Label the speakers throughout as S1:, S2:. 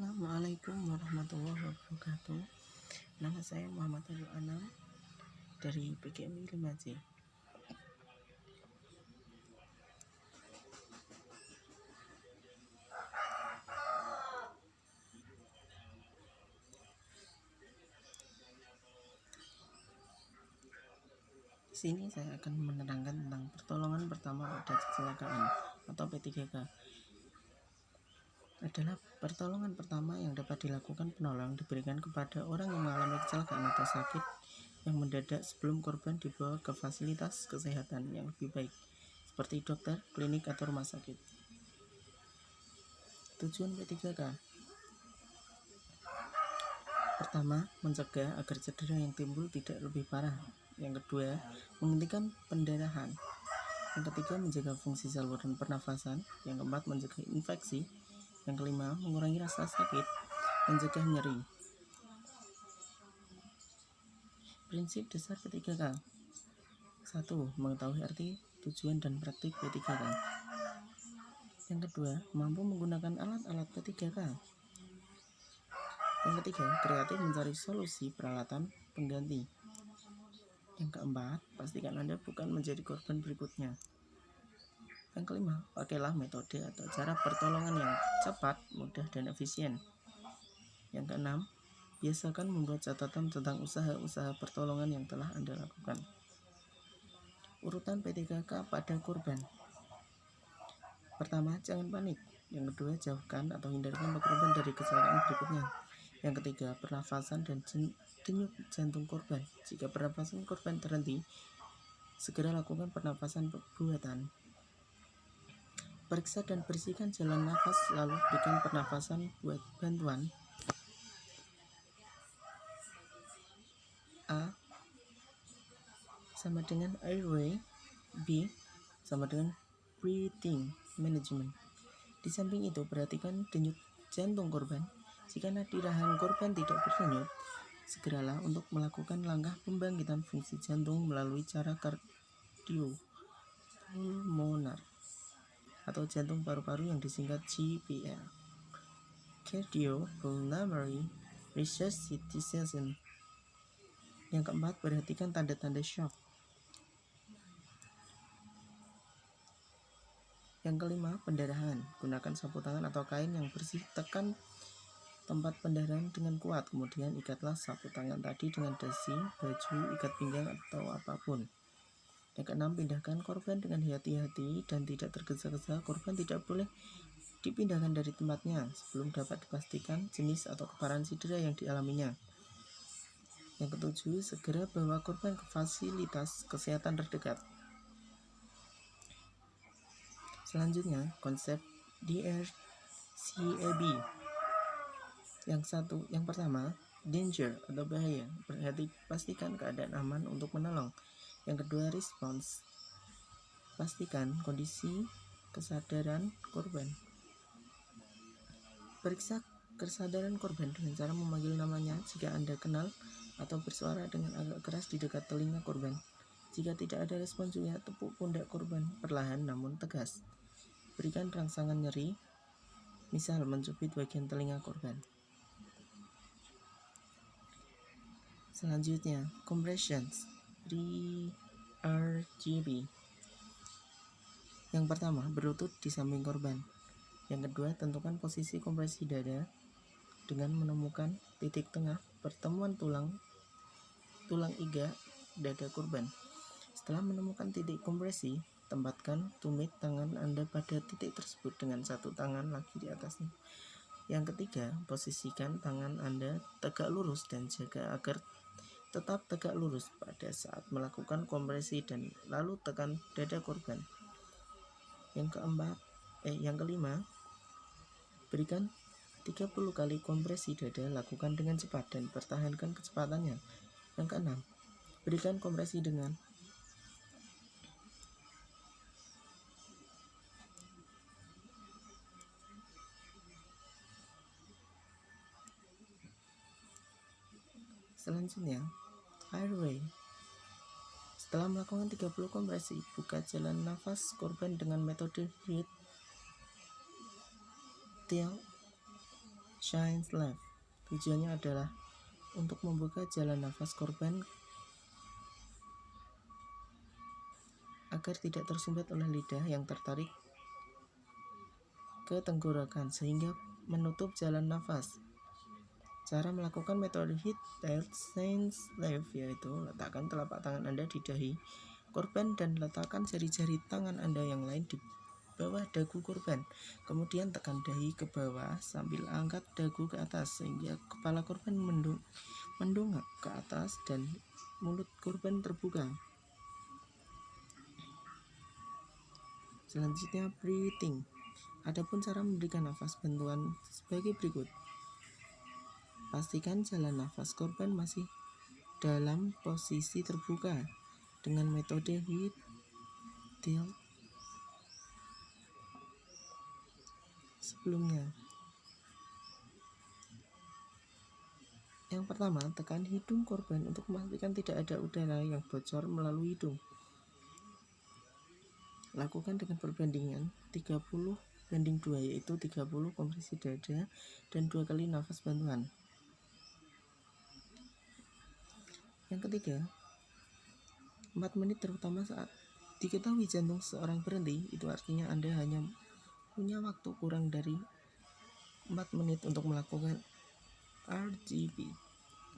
S1: Assalamualaikum warahmatullahi wabarakatuh. Nama saya Muhammad Abdul Anam dari PGMI 5C. Di sini saya akan menerangkan tentang pertolongan pertama pada kecelakaan atau P3K. Adalah pertolongan pertama yang dapat dilakukan penolong diberikan kepada orang yang mengalami kecelakaan atau sakit yang mendadak sebelum korban dibawa ke fasilitas kesehatan yang lebih baik seperti dokter, klinik, atau rumah sakit. Tujuan P3K: pertama, mencegah agar cedera yang timbul tidak lebih parah. Yang kedua, menghentikan pendarahan. Yang ketiga, menjaga fungsi saluran pernafasan. Yang keempat, mencegah infeksi. Yang kelima, mengurangi rasa sakit, mencegah nyeri. Prinsip dasar P3K: 1. Mengetahui arti, tujuan, dan praktik P3K. Yang kedua, mampu menggunakan alat-alat P3K. Yang ketiga, kreatif mencari solusi peralatan pengganti. Yang keempat, pastikan Anda bukan menjadi korban berikutnya. Yang kelima, pakailah metode atau cara pertolongan yang cepat, mudah, dan efisien. Yang keenam, biasakan membuat catatan tentang usaha-usaha pertolongan yang telah Anda lakukan. Urutan P3K pada korban. Pertama, jangan panik. Yang kedua, jauhkan atau hindarkan korban dari kecelakaan berikutnya. Yang ketiga, pernafasan dan denyut jantung korban. Jika pernafasan korban terhenti, segera lakukan pernafasan buatan. Periksa dan bersihkan jalan nafas, lalu berikan pernafasan buat bantuan. A sama dengan airway, B sama dengan breathing management. Di samping itu, perhatikan denyut jantung korban. Jika nadi rahang korban tidak berdenyut, segeralah untuk melakukan langkah pembangkitan fungsi jantung melalui cara kardiopulmonar atau jantung paru-paru yang disingkat CPR, cardiopulmonary resuscitation. Yang keempat, perhatikan tanda-tanda shock. Yang kelima, pendarahan. Gunakan sapu tangan atau kain yang bersih, tekan tempat pendarahan dengan kuat, kemudian ikatlah sapu tangan tadi dengan dasi, baju, ikat pinggang, atau apapun. Yang keenam, pindahkan korban dengan hati-hati dan tidak tergesa-gesa. Korban tidak boleh dipindahkan dari tempatnya sebelum dapat dipastikan jenis atau keparahan cedera yang dialaminya. Yang ketujuh, segera bawa korban ke fasilitas kesehatan terdekat. Selanjutnya, konsep DRCAB. Yang pertama, danger atau bahaya. Pastikan keadaan aman untuk menolong. Yang kedua, response. Pastikan kondisi kesadaran korban. Periksa kesadaran korban dengan cara memanggil namanya jika Anda kenal atau bersuara dengan agak keras di dekat telinga korban. Jika tidak ada respon juga, tepuk pundak korban perlahan namun tegas. Berikan rangsangan nyeri, misal mencubit bagian telinga korban. Selanjutnya, compressions, RGB. Yang pertama, berlutut di samping korban. Yang kedua, tentukan posisi kompresi dada dengan menemukan titik tengah pertemuan tulang iga dada korban. Setelah menemukan titik kompresi, tempatkan tumit tangan Anda pada titik tersebut dengan satu tangan lagi di atasnya. Yang ketiga, posisikan tangan Anda tegak lurus dan jaga agar tetap tegak lurus pada saat melakukan kompresi dan lalu tekan dada korban. Yang kelima, berikan 30 kali kompresi dada, lakukan dengan cepat dan pertahankan kecepatannya. Yang keenam, berikan kompresi dengan selanjutnya, airway. Setelah melakukan 30 kompresi, buka jalan nafas korban dengan metode breathe till shines left. Tujuannya adalah untuk membuka jalan nafas korban agar tidak tersumbat oleh lidah yang tertarik ke tenggorokan sehingga menutup jalan nafas. Cara melakukan metode hit that shines left yaitu letakkan telapak tangan Anda di dahi korban dan letakkan jari-jari tangan Anda yang lain di bawah dagu korban. Kemudian tekan dahi ke bawah sambil angkat dagu ke atas sehingga kepala korban mendongak ke atas dan mulut korban terbuka. Selanjutnya breathing. Adapun cara memberikan nafas bantuan sebagai berikut. Pastikan jalan nafas korban masih dalam posisi terbuka dengan metode hit tilt sebelumnya. Yang pertama, tekan hidung korban untuk memastikan tidak ada udara yang bocor melalui hidung. Lakukan dengan perbandingan 30:2 yaitu 30 kompresi dada dan 2 kali nafas bantuan. Yang ketiga, 4 menit terutama saat diketahui jantung seorang berhenti, itu artinya Anda hanya punya waktu kurang dari 4 menit untuk melakukan RGP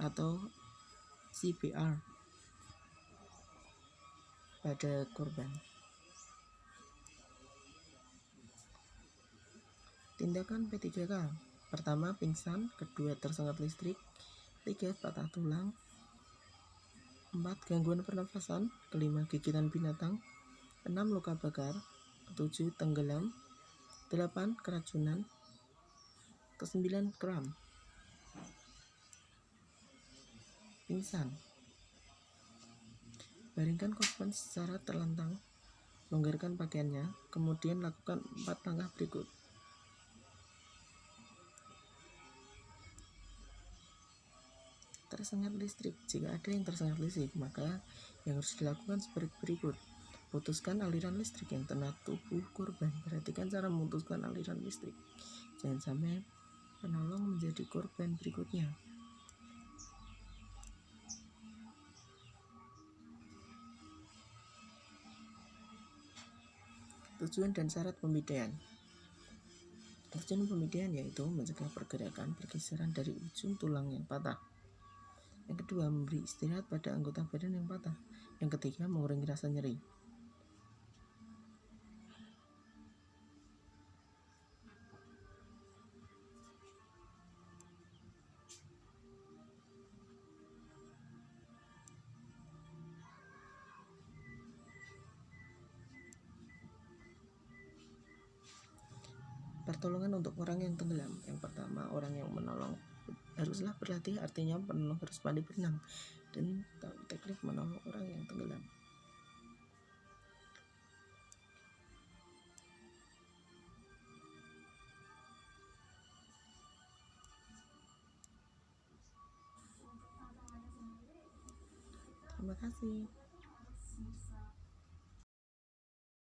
S1: atau CPR pada korban. Tindakan P3K. Pertama, pingsan, kedua, tersengat listrik, 3, patah tulang, 4, gangguan pernafasan, kelima, gigitan binatang, 6, luka bakar, 7, tenggelam, 8, keracunan, 9, kram. Pingsan. Baringkan korban secara terlentang, longgarkan pakaiannya, kemudian lakukan 4 langkah berikut. Tersengat listrik. Jika ada yang tersengat listrik, maka yang harus dilakukan seperti berikut. Putuskan aliran listrik yang kena tubuh korban. Perhatikan cara memutuskan aliran listrik. Jangan sampai penolong menjadi korban berikutnya. Tujuan dan syarat pembidayan. Tujuan pembidayan yaitu mencegah pergerakan pergeseran dari ujung tulang yang patah. Yang kedua, memberi istirahat pada anggota badan yang patah. Yang ketiga, mengurangi rasa nyeri. Pertolongan untuk orang yang tenggelam. Yang pertama, orang yang menolong haruslah berlatih, artinya penolong harus pandai berenang dan tahu teknik menolong orang yang tenggelam. Terima kasih.